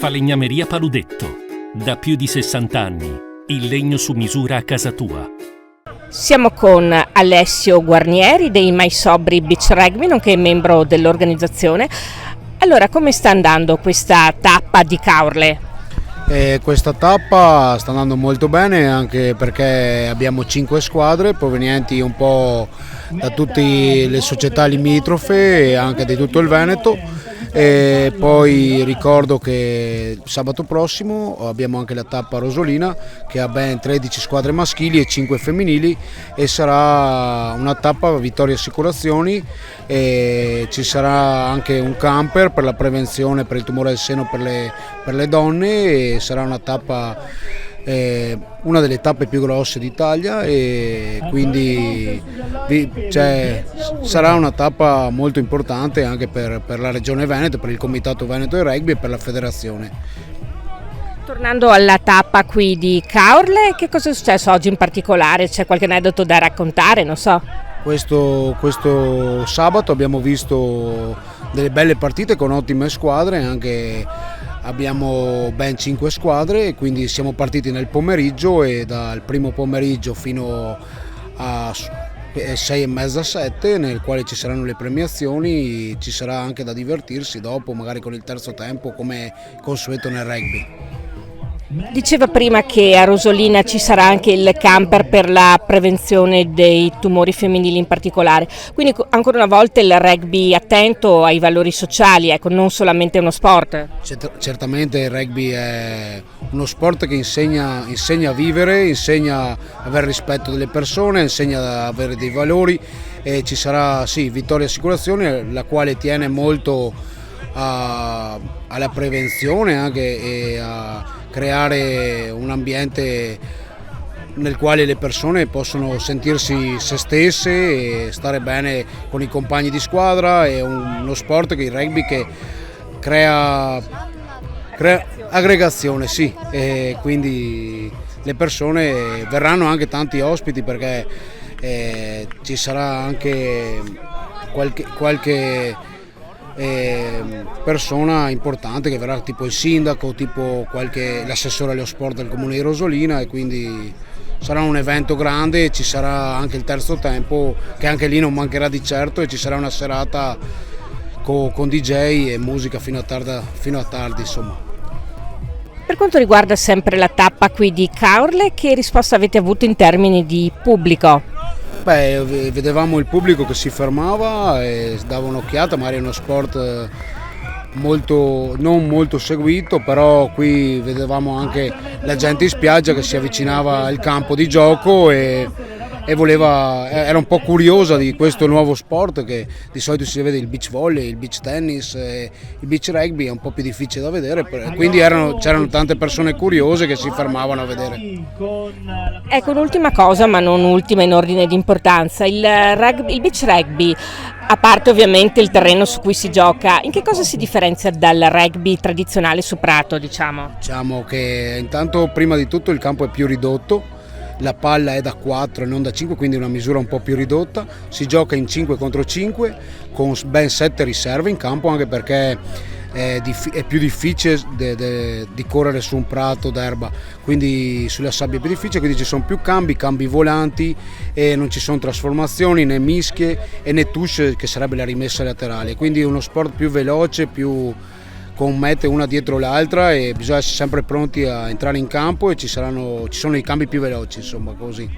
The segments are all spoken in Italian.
Falegnameria Paludetto. Da più di 60 anni. Il legno su misura a casa tua. Siamo con Alessio Guarnieri dei Mai Sobri Beach Rugby, nonché membro dell'organizzazione. Allora, come sta andando questa tappa di Caorle? Questa tappa sta andando molto bene, anche perché abbiamo 5 squadre provenienti un po' da tutte le società limitrofe e anche di tutto il Veneto. E poi ricordo che sabato prossimo abbiamo anche la tappa Rosolina, che ha ben 13 squadre maschili e 5 femminili, e sarà una tappa Vittoria Assicurazioni, e ci sarà anche un camper per la prevenzione per il tumore del seno per le donne, e sarà una tappa una delle tappe più grosse d'Italia, e quindi sarà una tappa molto importante anche per la regione Veneto, per il Comitato Veneto del Rugby e per la federazione. Tornando alla tappa qui di Caorle, che cosa è successo oggi in particolare? C'è qualche aneddoto da raccontare? Non so. Questo sabato abbiamo visto delle belle partite con ottime squadre, anche abbiamo ben 5 squadre, e quindi siamo partiti nel pomeriggio, e dal primo pomeriggio fino a 6:30, 7, nel quale ci saranno le premiazioni. Ci sarà anche da divertirsi dopo, magari con il terzo tempo, come consueto nel rugby. Diceva prima che a Rosolina ci sarà anche il camper per la prevenzione dei tumori femminili in particolare, quindi ancora una volta il rugby attento ai valori sociali, ecco, non solamente uno sport. Certamente il rugby è uno sport che insegna a vivere, insegna a avere rispetto delle persone, insegna ad avere dei valori, e ci sarà Vittoria Assicurazioni, la quale tiene molto alla prevenzione anche, e a creare un ambiente nel quale le persone possono sentirsi se stesse e stare bene con i compagni di squadra. È uno sport, che il rugby, che crea aggregazione, sì, e quindi le persone verranno, anche tanti ospiti, perché ci sarà anche qualche persona importante che verrà, tipo il sindaco, tipo l'assessore allo sport del comune di Rosolina, e quindi sarà un evento grande. E ci sarà anche il terzo tempo, che anche lì non mancherà di certo, e ci sarà una serata con DJ e musica fino a tardi, insomma. Per quanto riguarda sempre la tappa qui di Caorle, che risposta avete avuto in termini di pubblico? Vedevamo il pubblico che si fermava e dava un'occhiata. Magari è uno sport non molto seguito, però qui vedevamo anche la gente in spiaggia che si avvicinava al campo di gioco e era un po' curiosa di questo nuovo sport, che di solito si vede il beach volley, il beach tennis, il beach rugby è un po' più difficile da vedere, quindi c'erano tante persone curiose che si fermavano a vedere. Ecco, un'ultima cosa, ma non ultima in ordine di importanza, il beach rugby, a parte ovviamente il terreno su cui si gioca, in che cosa si differenzia dal rugby tradizionale su prato, diciamo? Diciamo che intanto, prima di tutto, il campo è più ridotto. La palla è da 4 e non da 5, quindi una misura un po' più ridotta. Si gioca in 5 contro 5 con ben 7 riserve in campo, anche perché è più difficile di correre su un prato d'erba, quindi sulla sabbia è più difficile, quindi ci sono più cambi volanti, e non ci sono trasformazioni, né mischie e né touche, che sarebbe la rimessa laterale. Quindi è uno sport più veloce, più con mete una dietro l'altra, e bisogna essere sempre pronti a entrare in campo, e ci sono i cambi più veloci, insomma, così.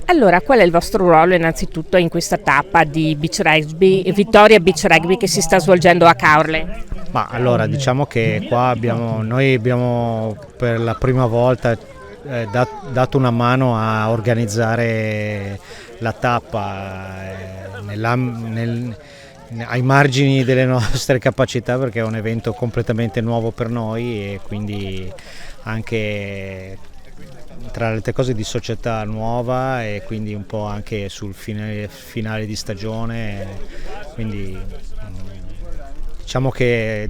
Allora, qual è il vostro ruolo innanzitutto in questa tappa di beach rugby, Vittoria Beach Rugby, che si sta svolgendo a Caorle? Ma allora, diciamo che qua noi abbiamo per la prima volta dato una mano a organizzare la tappa ai margini delle nostre capacità, perché è un evento completamente nuovo per noi, e quindi anche, tra le altre cose, di società nuova, e quindi un po' anche sul finale di stagione, quindi diciamo che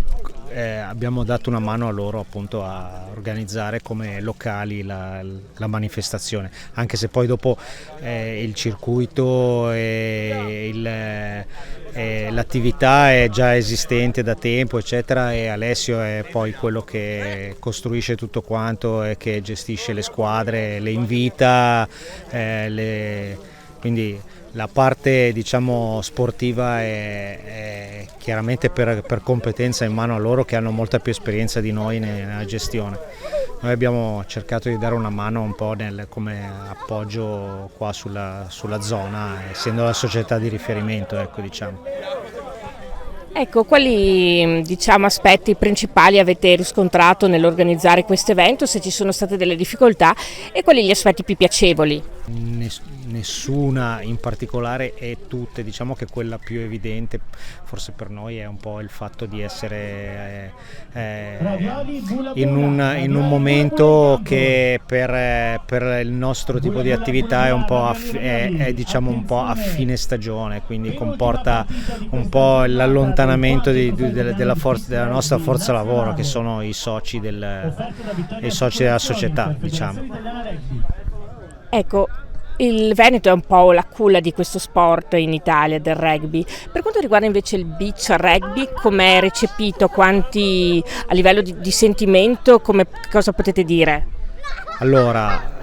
abbiamo dato una mano a loro appunto a organizzare come locali la manifestazione, anche se poi dopo il circuito e l'attività è già esistente da tempo eccetera, e Alessio è poi quello che costruisce tutto quanto e che gestisce le squadre, le invita, quindi la parte diciamo sportiva è chiaramente per competenza in mano a loro, che hanno molta più esperienza di noi nella gestione. Noi abbiamo cercato di dare una mano un po' come appoggio qua sulla zona, essendo la società di riferimento, ecco, diciamo. Ecco, quali aspetti principali avete riscontrato nell'organizzare questo evento, se ci sono state delle difficoltà, e quali gli aspetti più piacevoli? Nessuna in particolare, e tutte, diciamo che quella più evidente forse per noi è un po' il fatto di essere in un momento che per il nostro tipo di attività è un po' diciamo un po' a fine stagione, quindi comporta un po' l'allontanamento della nostra forza lavoro, che sono i soci della società, diciamo. Ecco, il Veneto è un po' la culla di questo sport in Italia, del rugby. Per quanto riguarda invece il beach rugby, com'è recepito? Quanti a livello di sentimento, cosa potete dire? Allora,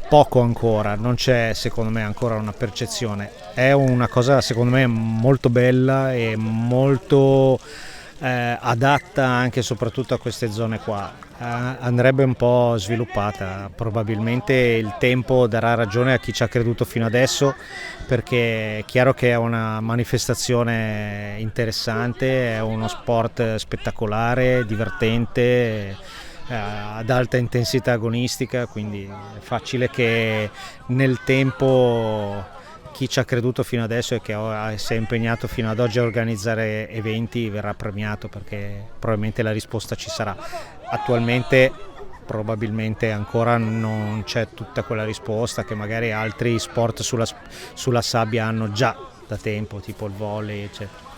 poco ancora, non c'è secondo me ancora una percezione. È una cosa secondo me molto bella e molto adatta anche e soprattutto a queste zone qua. Andrebbe un po' sviluppata, probabilmente il tempo darà ragione a chi ci ha creduto fino adesso, perché è chiaro che è una manifestazione interessante, è uno sport spettacolare, divertente, ad alta intensità agonistica, quindi è facile che nel tempo chi ci ha creduto fino adesso e che si è impegnato fino ad oggi a organizzare eventi verrà premiato, perché probabilmente la risposta ci sarà. Attualmente probabilmente ancora non c'è tutta quella risposta che magari altri sport sulla sabbia hanno già da tempo, tipo il volley, eccetera.